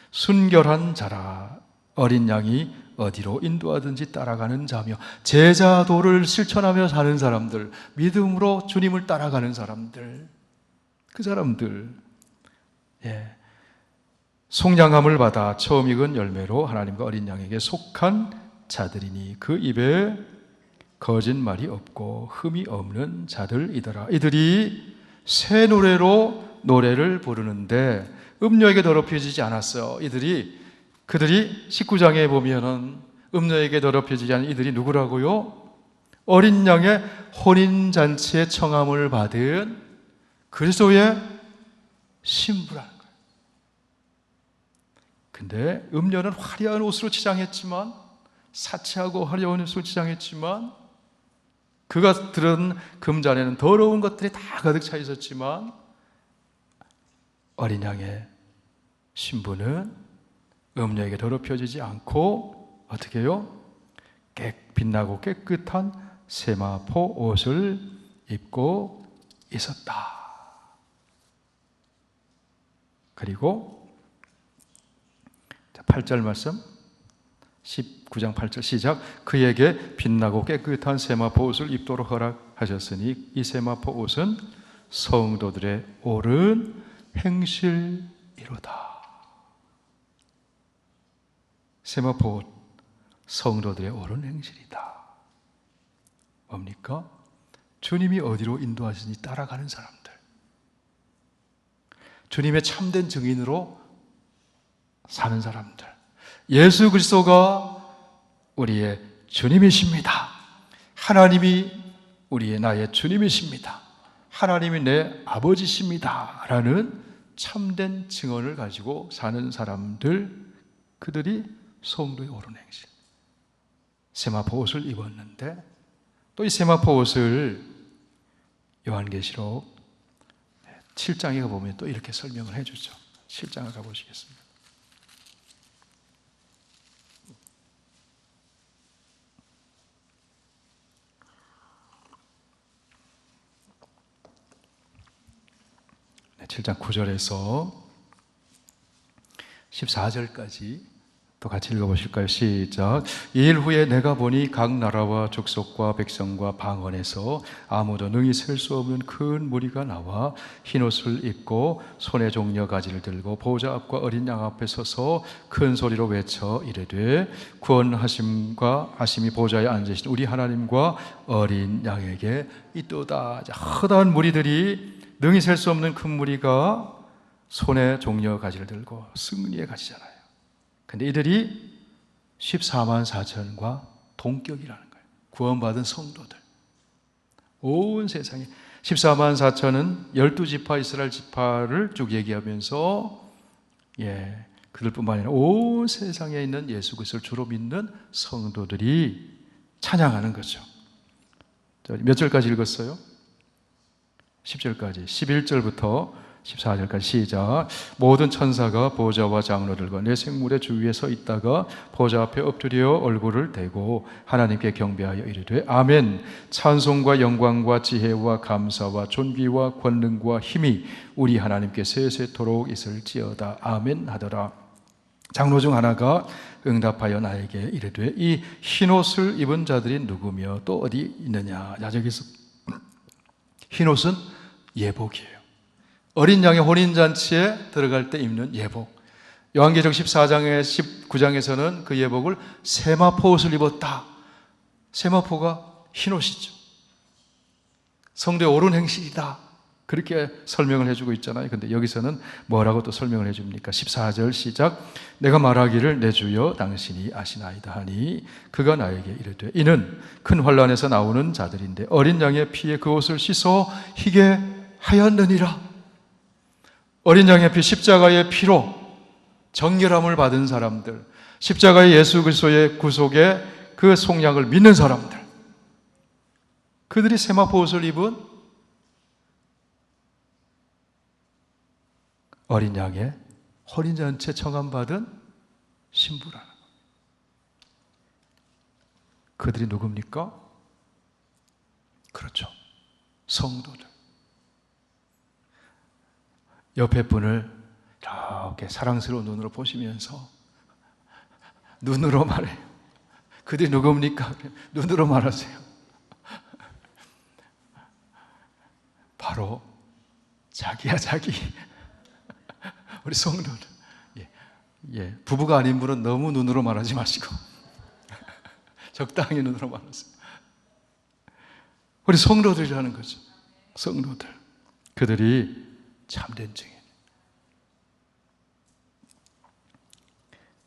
[SPEAKER 1] 순결한 자라. 어린 양이 어디로 인도하든지 따라가는 자며 제자도를 실천하며 사는 사람들, 믿음으로 주님을 따라가는 사람들, 그 사람들, 속량함을 받아 처음 익은 열매로 하나님과 어린 양에게 속한 자들이니 그 입에 거짓말이 없고 흠이 없는 자들이더라. 이들이 새 노래로 노래를 부르는데 음녀에게 더럽혀지지 않았어요. 그들이 19장에 보면은 음녀에게 더럽혀지지 않은 이들이 누구라고요? 어린 양의 혼인잔치에 청함을 받은 그리스도의 신부라는 거예요. 근데 음녀는 화려한 옷으로 치장했지만, 사치하고 화려한 옷으로 치장했지만, 그가 들은 금잔에는 더러운 것들이 다 가득 차 있었지만, 어린 양의 신부는 음녀에게 더럽혀지지 않고 어떻게 해요? 빛나고 깨끗한 세마포 옷을 입고 있었다. 그리고 8절 말씀, 19장 8절 시작. 그에게 빛나고 깨끗한 세마포 옷을 입도록 허락하셨으니 이 세마포 옷은 성도들의 옳은 행실이로다. 세마포 옷, 성도들의 옳은 행실이다. 뭡니까? 주님이 어디로 인도하시니 따라가는 사람들, 주님의 참된 증인으로 사는 사람들, 예수 그리스도가 우리의 주님이십니다. 하나님이 나의 주님이십니다. 하나님이 내 아버지십니다. 라는 참된 증언을 가지고 사는 사람들, 그들이 성도의 옳은 행실. 세마포 옷을 입었는데 또 이 세마포 옷을 요한계시록 7장에 가보면 또 이렇게 설명을 해주죠. 7장을 가보시겠습니다. 네, 7장 9절에서 14절까지 또 같이 읽어보실까요? 시작. 이 일 후에 내가 보니 각 나라와 족속과 백성과 방언에서 아무도 능히 셀 수 없는 큰 무리가 나와 흰옷을 입고 손에 종려 가지를 들고 보좌 앞과 어린 양 앞에 서서 큰 소리로 외쳐 이르되 구원하심과 하심이 보좌에 앉으신 우리 하나님과 어린 양에게 있도다. 허다한 무리들이, 능히 셀 수 없는 큰 무리가 손에 종려 가지를 들고 승리의 가지잖아요. 근데 이들이 14만 4천과 동격이라는 거예요. 구원받은 성도들. 온 세상에 14만 4천은 12지파 이스라엘 지파를 쭉 얘기하면서 그들뿐만 아니라 온 세상에 있는 예수 그리스도를 주로 믿는 성도들이 찬양하는 거죠. 몇 절까지 읽었어요? 10절까지. 11절부터 14절까지 시작. 모든 천사가 보좌와 장로들과 내 생물의 주위에 서 있다가 보좌 앞에 엎드려 얼굴을 대고 하나님께 경배하여 이르되 아멘. 찬송과 영광과 지혜와 감사와 존귀와 권능과 힘이 우리 하나님께 세세토록 있을지어다. 아멘 하더라. 장로 중 하나가 응답하여 나에게 이르되 이 흰옷을 입은 자들이 누구며 또 어디 있느냐. 저기서 흰옷은 예복이에요. 어린 양의 혼인잔치에 들어갈 때 입는 예복. 요한계시록 14장에 19장에서는 그 예복을 세마포 옷을 입었다. 세마포가 흰옷이죠. 성도의 옳은 행실이다. 그렇게 설명을 해주고 있잖아요. 근데 여기서는 뭐라고 또 설명을 해줍니까? 14절 시작. 내가 말하기를 내 주여 당신이 아시나이다 하니 그가 나에게 이르되 이는 큰 환난에서 나오는 자들인데 어린 양의 피에 그 옷을 씻어 희게 하였느니라. 어린 양의 피, 십자가의 피로 정결함을 받은 사람들, 십자가의 예수 그리스도의 구속의 그 속량을 믿는 사람들, 그들이 세마포 옷을 입은 어린 양의 혼인잔치에 청함받은 신부라는 것. 그들이 누굽니까? 그렇죠. 성도들. 옆에 분을 이렇게 사랑스러운 눈으로 보시면서 눈으로 말해요. 그들이 누굽니까? 눈으로 말하세요. 바로 자기야, 자기. 우리 성도들. 부부가 아닌 분은 너무 눈으로 말하지 마시고 적당히 눈으로 말하세요. 우리 성도들이라는 거죠. 성도들. 그들이 참된 증인.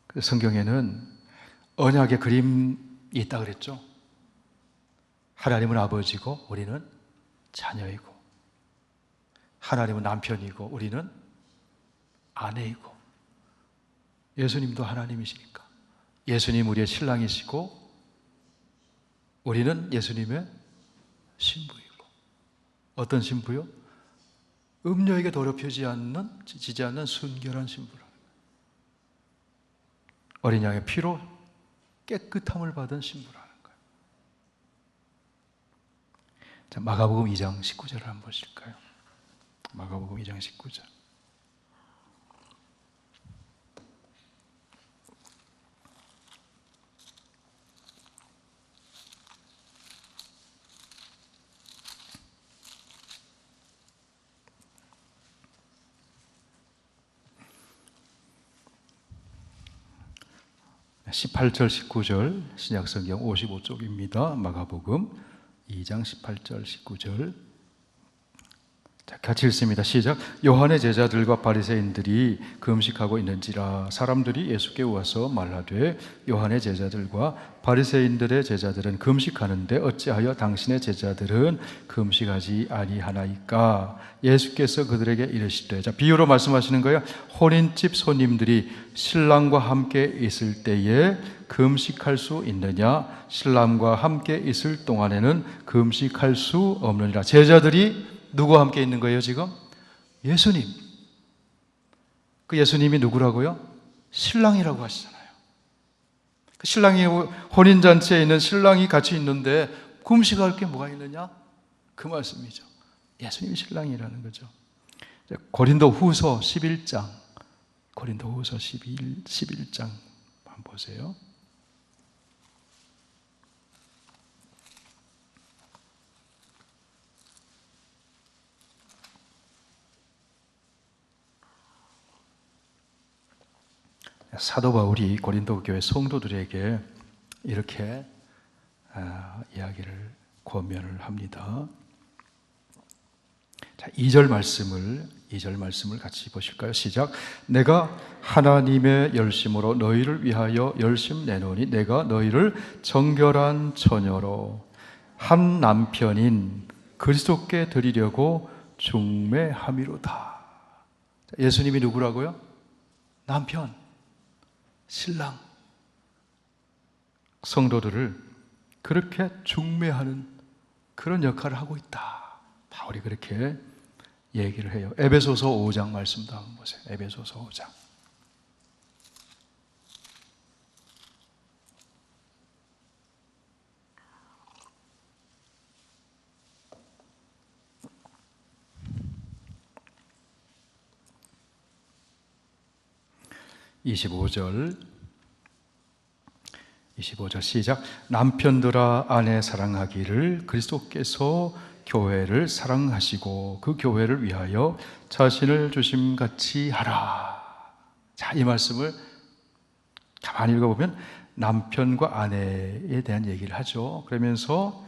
[SPEAKER 1] 그 성경에는 언약의 그림이 있다 그랬죠. 하나님은 아버지고 우리는 자녀이고, 하나님은 남편이고 우리는 아내이고, 예수님도 하나님이시니까 예수님 우리의 신랑이시고 우리는 예수님의 신부이고. 어떤 신부요? 음녀에게 더럽혀지지 않는 순결한 신부라는 거예요. 어린 양의 피로 깨끗함을 받은 신부라는 거예요. 자, 마가복음 2장 19절을 한번 보실까요? 마가복음 2장 19절. 18절 19절 신약성경 55쪽입니다. 마가복음 2장 18절 19절. 자, 같이 읽습니다. 시작. 요한의 제자들과 바리새인들이 금식하고 있는지라 사람들이 예수께 와서 말하되 요한의 제자들과 바리새인들의 제자들은 금식하는데 어찌하여 당신의 제자들은 금식하지 아니하나이까? 예수께서 그들에게 이르시되, 자, 비유로 말씀하시는 거예요. 혼인집 손님들이 신랑과 함께 있을 때에 금식할 수 있느냐? 신랑과 함께 있을 동안에는 금식할 수 없느니라. 제자들이 누구와 함께 있는 거예요, 지금? 예수님. 그 예수님이 누구라고요? 신랑이라고 하시잖아요. 그 신랑이, 혼인잔치에 있는 신랑이 같이 있는데 금식할 게 뭐가 있느냐? 그 말씀이죠. 예수님이 신랑이라는 거죠. 고린도 후서 11장, 고린도 후서 11장 한번 보세요. 사도 바울이 고린도 교회 성도들에게 이렇게 이야기를 권면을 합니다. 자, 2절 말씀을 같이 보실까요? 시작. 내가 하나님의 열심으로 너희를 위하여 열심 내노니 내가 너희를 정결한 처녀로 한 남편인 그리스도께 드리려고 중매함이로다. 예수님이 누구라고요? 남편, 신랑, 성도들을 그렇게 중매하는 그런 역할을 하고 있다. 바울이 그렇게 얘기를 해요. 에베소서 5장 말씀도 한번 보세요. 에베소서 5장. (25절) 시작. 남편들아 아내 사랑하기를 그리스도께서 교회를 사랑하시고 그 교회를 위하여 자신을 주심같이 하라. 자, 이 말씀을 가만히 읽어보면 남편과 아내에 대한 얘기를 하죠. 그러면서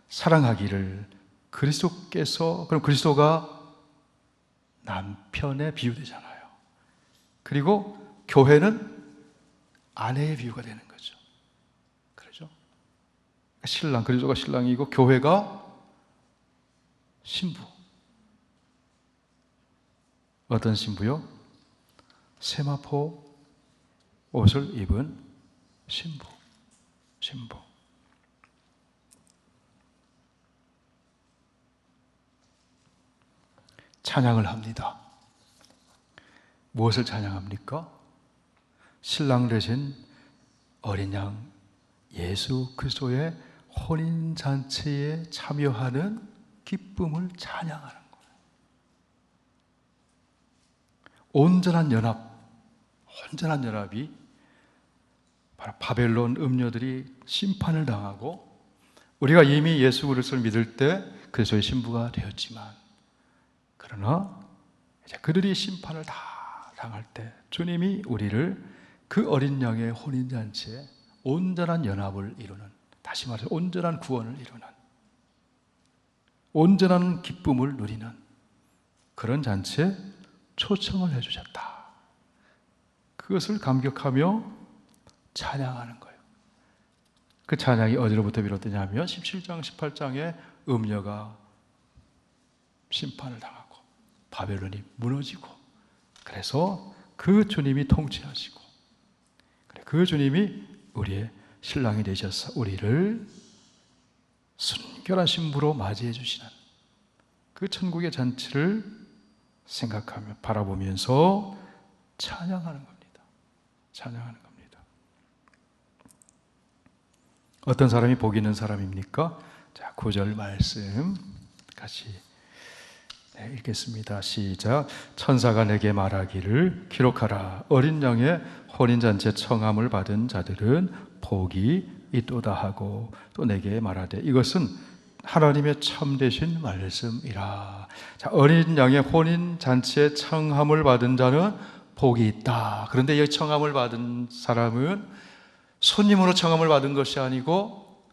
[SPEAKER 1] 사랑하기를 그리스도께서, 그럼 그리스도가 남편에 비유되잖아요. 그리고 교회는 아내의 비유가 되는 거죠. 그렇죠? 신랑, 그리스도가 신랑이고 교회가 신부. 어떤 신부요? 세마포 옷을 입은 신부. 찬양을 합니다. 무엇을 찬양합니까? 신랑 되신 어린 양 예수 그리스도의 혼인잔치에 참여하는 기쁨을 찬양하는 거예요. 온전한 연합이 바로 바벨론 음녀들이 심판을 당하고 우리가 이미 예수 그리스도를 믿을 때 그리스도의 신부가 되었지만 그러나 이제 그들이 심판을 다 당할 때 주님이 우리를 그 어린 양의 혼인잔치에 온전한 연합을 이루는, 다시 말해서 온전한 구원을 이루는, 온전한 기쁨을 누리는 그런 잔치에 초청을 해주셨다. 그것을 감격하며 찬양하는 거예요. 그 찬양이 어디로부터 비롯되냐면 17장, 18장에 음녀가 심판을 당하고 바벨론이 무너지고 그래서 그 주님이 통치하시고 그 주님이 우리의 신랑이 되셔서 우리를 순결한 신부로 맞이해 주시는 그 천국의 잔치를 생각하며 바라보면서 찬양하는 겁니다. 찬양하는 겁니다. 어떤 사람이 복 있는 사람입니까? 자, 9절 말씀 같이 읽겠습니다. 시작. 천사가 내게 말하기를 기록하라. 어린 양의 혼인잔치에 청함을 받은 자들은 복이 있도다 하고 또 내게 말하되 이것은 하나님의 참되신 말씀이라. 자, 어린 양의 혼인잔치에 청함을 받은 자는 복이 있다. 그런데 이 청함을 받은 사람은 손님으로 청함을 받은 것이 아니고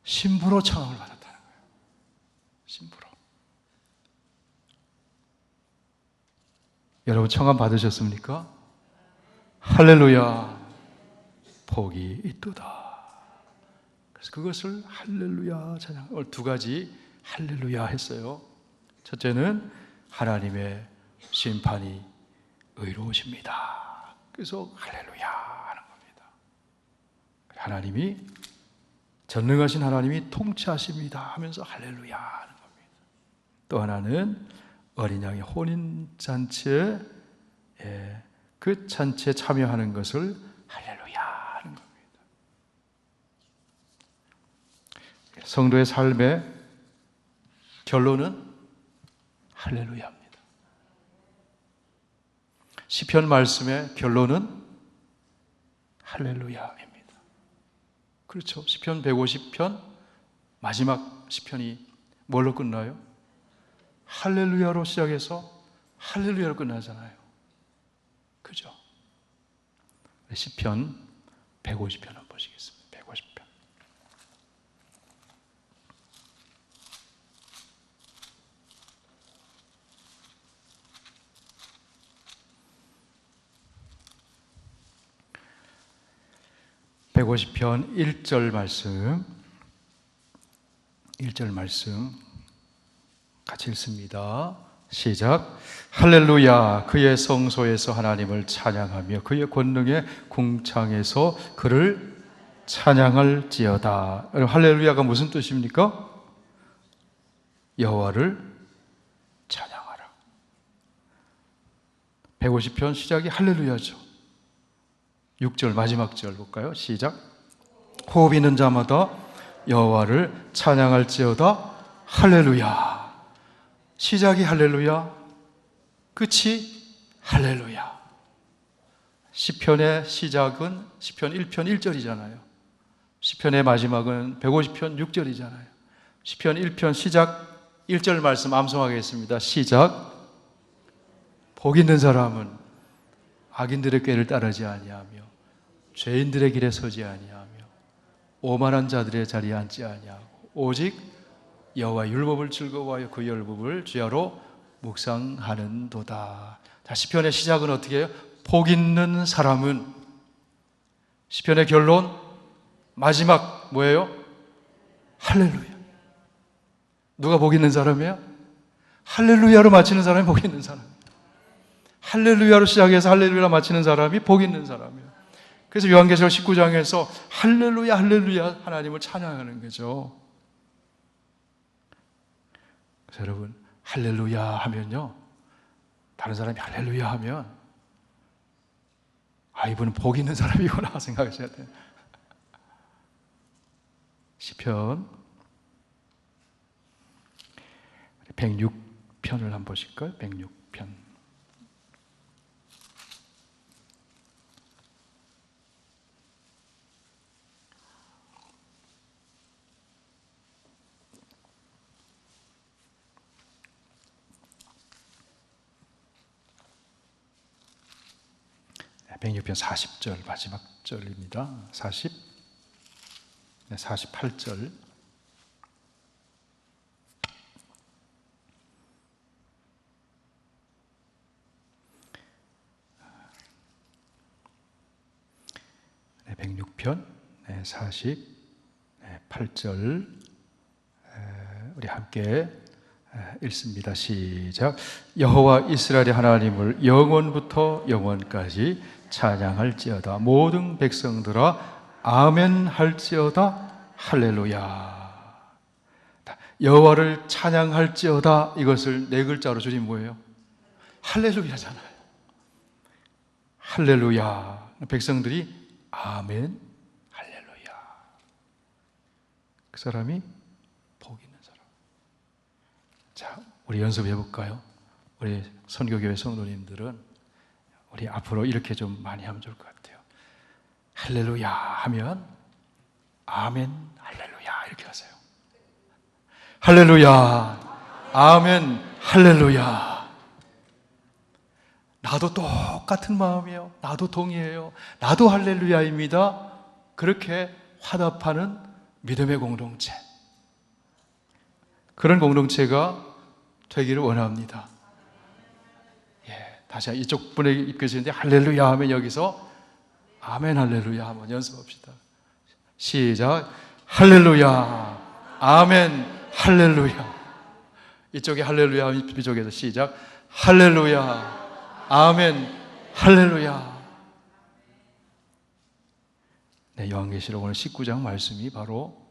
[SPEAKER 1] 신부로 청함을 받았다는 거예요. 신부로. 여러분 청함 받으셨습니까? 할렐루야. 복이 있도다. 그래서 그것을 할렐루야 찬양. 오늘 두 가지 할렐루야 했어요. 첫째는 하나님의 심판이 의로우십니다. 그래서 할렐루야 하는 겁니다. 하나님이 전능하신 하나님이 통치하십니다 하면서 할렐루야 하는 겁니다. 또 하나는 어린 양의 혼인잔치에 그 잔치에 참여하는 것을 할렐루야 하는 겁니다. 성도의 삶의 결론은 할렐루야입니다. 시편 말씀의 결론은 할렐루야입니다. 그렇죠. 시편 150편 마지막 시편이 뭘로 끝나요? 할렐루야로 시작해서 할렐루야로 끝나잖아요. 그죠? 시편 150편 한번 보시겠습니다. 150편. (150편) 1절 말씀, 1절 말씀 같이 읽습니다. 시작. 할렐루야. 그의 성소에서 하나님을 찬양하며 그의 권능의 궁창에서 그를 찬양할지어다. 할렐루야가 무슨 뜻입니까? 여호와를 찬양하라. 150편 시작이 할렐루야죠. 6절 마지막 절 볼까요? 시작. 호흡 있는 자마다 여호와를 찬양할지어다. 할렐루야. 시작이 할렐루야, 끝이 할렐루야. 시편의 시작은 시편 1편 1절이잖아요. 시편의 마지막은 150편 6절이잖아요. 시편 1편 시작 1절 말씀 암송하겠습니다. 시작. 복 있는 사람은 악인들의 꾀를 따르지 아니하며 죄인들의 길에 서지 아니하며 오만한 자들의 자리에 앉지 아니하고 오직 여호와의 율법을 즐거워하여 그 율법을 주야로 묵상하는도다. 자, 시편의 시작은 어떻게 해요? 복 있는 사람은. 시편의 결론 마지막 뭐예요? 할렐루야. 누가 복 있는 사람이에요? 할렐루야로 마치는 사람이 복 있는 사람이에요. 할렐루야로 시작해서 할렐루야로 마치는 사람이 복 있는 사람이에요. 그래서 요한계시록 19장에서 할렐루야 할렐루야 하나님을 찬양하는 거죠. 그래서 여러분 할렐루야 하면요, 다른 사람이 할렐루야 하면 아, 이분은 복 있는 사람이구나 생각하셔야 돼요. 시편 106편을 한번 보실까요? 106편. 네, 106편 40절 마지막 절입니다. 48절. 네, 106편 48절 우리 함께 읽습니다. 시작. 여호와 이스라엘의 하나님을 영원부터 영원까지 찬양할지어다. 모든 백성들아 아멘 할지어다. 할렐루야. 여호와를 찬양할지어다. 이것을 네 글자로 줄이면 뭐예요? 할렐루야잖아요. 할렐루야. 백성들이 아멘 할렐루야. 그 사람이 복 있는 사람. 자, 우리 연습해 볼까요? 우리 선교교회 성도님들은 우리 앞으로 이렇게 좀 많이 하면 좋을 것 같아요. 할렐루야 하면 아멘 할렐루야 이렇게 하세요. 할렐루야 아멘 할렐루야. 나도 똑같은 마음이에요. 나도 동의해요. 나도 할렐루야입니다. 그렇게 화답하는 믿음의 공동체, 그런 공동체가 되기를 원합니다. 다시 이쪽 분에 입혀지는데 할렐루야 하면 여기서 아멘 할렐루야 한번 연습합시다. 시작. 할렐루야 아멘 할렐루야. 이쪽에 할렐루야 하면 이쪽에서 시작. 할렐루야 아멘 할렐루야. 네, 요한계시록 오늘 19장 말씀이 바로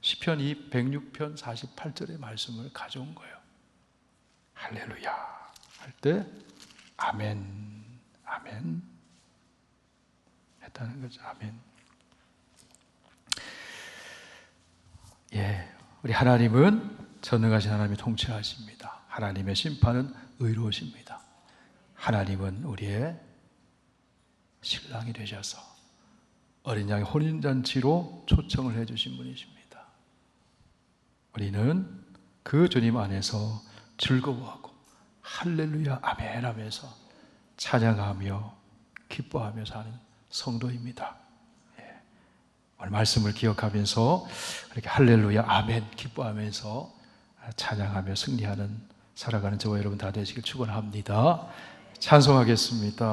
[SPEAKER 1] 시편 106편 48절의 말씀을 가져온 거예요. 할렐루야 할 때 아멘 아멘 했다는 거죠. 아멘. 예, 우리 하나님은 전능하신 하나님이 통치하십니다. 하나님의 심판은 의로우십니다. 하나님은 우리의 신랑이 되셔서 어린 양의 혼인잔치로 초청을 해주신 분이십니다. 우리는 그 주님 안에서 즐거워하고 할렐루야 아멘 하면서 찬양하며 기뻐하며 사는 성도입니다. 오늘 말씀을 기억하면서 이렇게 할렐루야 아멘 기뻐하면서 찬양하며 승리하는 살아가는 저와 여러분 다 되시길 축원합니다. 찬송하겠습니다.